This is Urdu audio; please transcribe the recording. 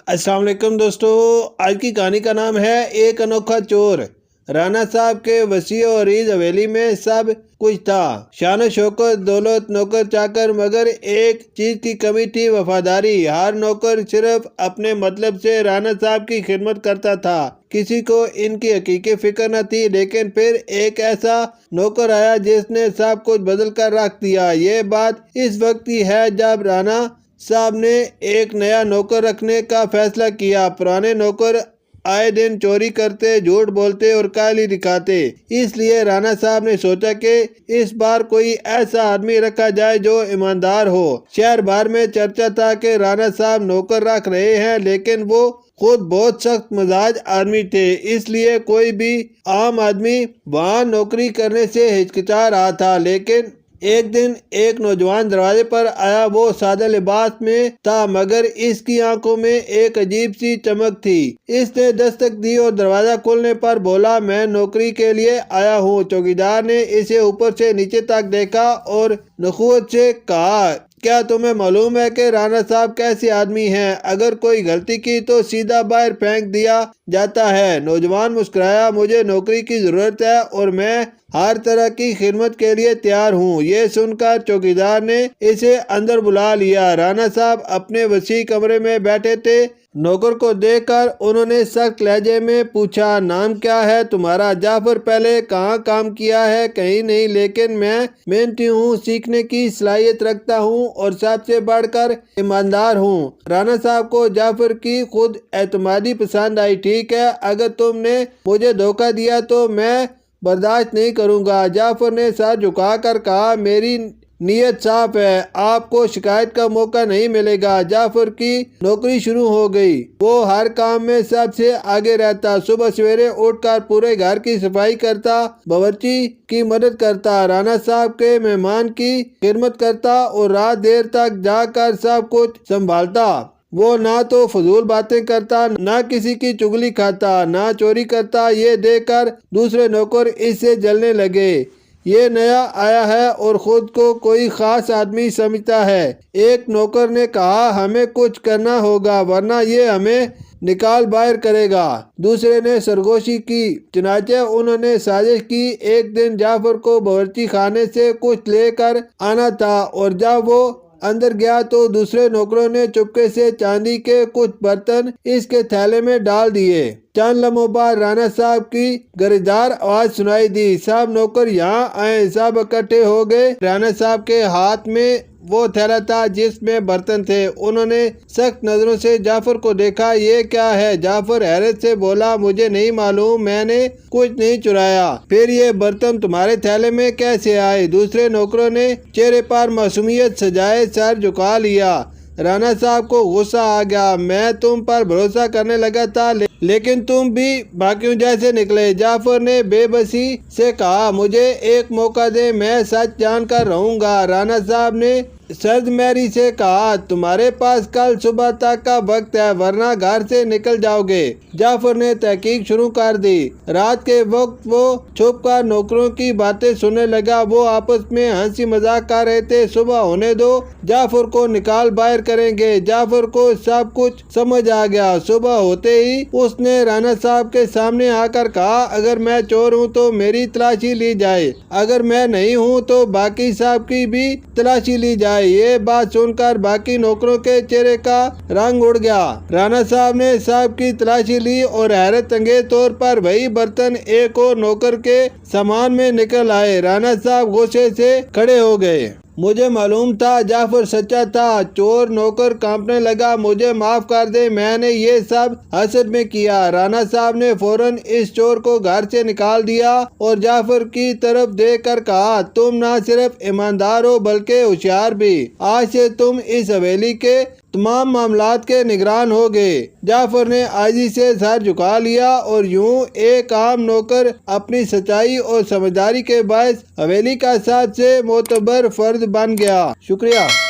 السلام علیکم دوستو، آج کی کہانی کا نام ہے ایک انوکھا چور۔ رانا صاحب کے وسیع و عریض حویلی میں سب کچھ تھا، شان و شوکت، دولت، نوکر چاکر، مگر ایک چیز کی کمی تھی، وفاداری۔ ہر نوکر صرف اپنے مطلب سے رانا صاحب کی خدمت کرتا تھا، کسی کو ان کی حقیقی فکر نہ تھی۔ لیکن پھر ایک ایسا نوکر آیا جس نے سب کچھ بدل کر رکھ دیا۔ یہ بات اس وقت کی ہے جب رانا صاحب نے ایک نیا نوکر رکھنے کا فیصلہ کیا۔ پرانے نوکر آئے دن چوری کرتے، جھوٹ بولتے اور کاہلی دکھاتے۔ اس لیے رانا صاحب نے سوچا کہ اس بار کوئی ایسا آدمی رکھا جائے جو ایماندار ہو۔ شہر بھر میں چرچا تھا کہ رانا صاحب نوکر رکھ رہے ہیں، لیکن وہ خود بہت سخت مزاج آدمی تھے، اس لیے کوئی بھی عام آدمی وہاں نوکری کرنے سے ہچکچا رہا تھا۔ لیکن ایک دن ایک نوجوان دروازے پر آیا۔ وہ سادہ لباس میں تھا، مگر اس کی آنکھوں میں ایک عجیب سی چمک تھی۔ اس نے دستک دی اور دروازہ کھولنے پر بولا، میں نوکری کے لیے آیا ہوں۔ چوکیدار نے اسے اوپر سے نیچے تک دیکھا اور نخوت سے کہا، کیا تمہیں معلوم ہے کہ رانا صاحب کیسے آدمی ہیں؟ اگر کوئی غلطی کی تو سیدھا باہر پھینک دیا جاتا ہے۔ نوجوان مسکرایا، مجھے نوکری کی ضرورت ہے اور میں ہر طرح کی خدمت کے لیے تیار ہوں۔ یہ سن کر چوکیدار نے اسے اندر بلا لیا۔ رانا صاحب اپنے وسیع کمرے میں بیٹھے تھے۔ نوکر کو دیکھ کر انہوں نے سخت لہجے میں پوچھا، نام کیا ہے تمہارا؟ جعفر۔ پہلے کہاں کام کیا ہے؟ کہیں نہیں، لیکن میں محنتی ہوں، سیکھنے کی صلاحیت رکھتا ہوں اور سب سے بڑھ کر ایماندار ہوں۔ رانا صاحب کو جعفر کی خود اعتمادی پسند آئی۔ ٹھیک ہے، اگر تم نے مجھے دھوکہ دیا تو میں برداشت نہیں کروں گا۔ جعفر نے سر جھکا کر کہا، میری نیت صاف ہے، آپ کو شکایت کا موقع نہیں ملے گا۔ جعفر کی نوکری شروع ہو گئی۔ وہ ہر کام میں سب سے آگے رہتا، صبح سویرے اٹھ کر پورے گھر کی صفائی کرتا، باورچی کی مدد کرتا، رانا صاحب کے مہمان کی خدمت کرتا اور رات دیر تک جاگ کر سب کچھ سنبھالتا۔ وہ نہ تو فضول باتیں کرتا، نہ کسی کی چغلی کھاتا، نہ چوری کرتا۔ یہ دیکھ کر دوسرے نوکر اس سے جلنے لگے۔ یہ نیا آیا ہے اور خود کو کوئی خاص آدمی سمجھتا ہے۔ ایک نوکر نے کہا، ہمیں کچھ کرنا ہوگا ورنہ یہ ہمیں نکال باہر کرے گا۔ دوسرے نے سرگوشی کی، چنانچہ انہوں نے سازش کی۔ ایک دن جعفر کو باورچی خانے سے کچھ لے کر آنا تھا اور جب وہ اندر گیا تو دوسرے نوکروں نے چپکے سے چاندی کے کچھ برتن اس کے تھیلے میں ڈال دیے۔ چند لمحوں بعد رانا صاحب کی گرجدار آواز سنائی دی، سب نوکر یہاں آئیں۔ سب اکٹھے ہو گئے۔ رانا صاحب کے ہاتھ میں وہ تھیلا تھا جس میں برتن تھے۔ انہوں نے سخت نظروں سے جعفر کو دیکھا۔ یہ کیا ہے؟ جعفر حیرت سے بولا، مجھے نہیں معلوم، میں نے کچھ نہیں چرایا۔ پھر یہ برتن تمہارے تھیلے میں کیسے آئے؟ دوسرے نوکروں نے چہرے پر معصومیت سجائے سر جھکا لیا۔ رانا صاحب کو غصہ آ گیا، میں تم پر بھروسہ کرنے لگا تھا لیکن تم بھی باقیوں جیسے نکلے۔ جعفر نے بے بسی سے کہا، مجھے ایک موقع دے، میں سچ جان کر رہوں گا۔ رانا صاحب نے سرد مہری سے کہا، تمہارے پاس کل صبح تک کا وقت ہے ورنہ گھر سے نکل جاؤ گے۔ جعفر نے تحقیق شروع کر دی۔ رات کے وقت وہ چھپ کر نوکروں کی باتیں سننے لگا۔ وہ آپس میں ہنسی مذاق کر رہے تھے۔ صبح ہونے دو، جعفر کو نکال باہر کریں گے۔ جعفر کو سب کچھ سمجھ آ گیا۔ صبح ہوتے ہی اس نے رانا صاحب کے سامنے آ کر کہا، اگر میں چور ہوں تو میری تلاشی لی جائے، اگر میں نہیں ہوں تو باقی صاحب کی بھی تلاشی لی جائے۔ یہ بات سن کر باقی نوکروں کے چہرے کا رنگ اڑ گیا۔ رانا صاحب نے صاحب کی تلاشی لی اور حیرت انگیز طور پر وہی برتن ایک اور نوکر کے سامان میں نکل آئے۔ رانا صاحب غصے سے کھڑے ہو گئے۔ مجھے معلوم تھا جعفر سچا تھا۔ چور نوکر کانپنے لگا، مجھے معاف کر دے، میں نے یہ سب حسد میں کیا۔ رانا صاحب نے فوراً اس چور کو گھر سے نکال دیا اور جعفر کی طرف دیکھ کر کہا، تم نہ صرف ایماندار ہو بلکہ ہوشیار بھی۔ آج سے تم اس حویلی کے تمام معاملات کے نگران ہو گئے۔ جعفر نے عاجزی سے سر جھکا لیا اور یوں ایک عام نوکر اپنی سچائی اور سمجھداری کے باعث حویلی کا سب سے معتبر فرد بن گیا۔ شکریہ۔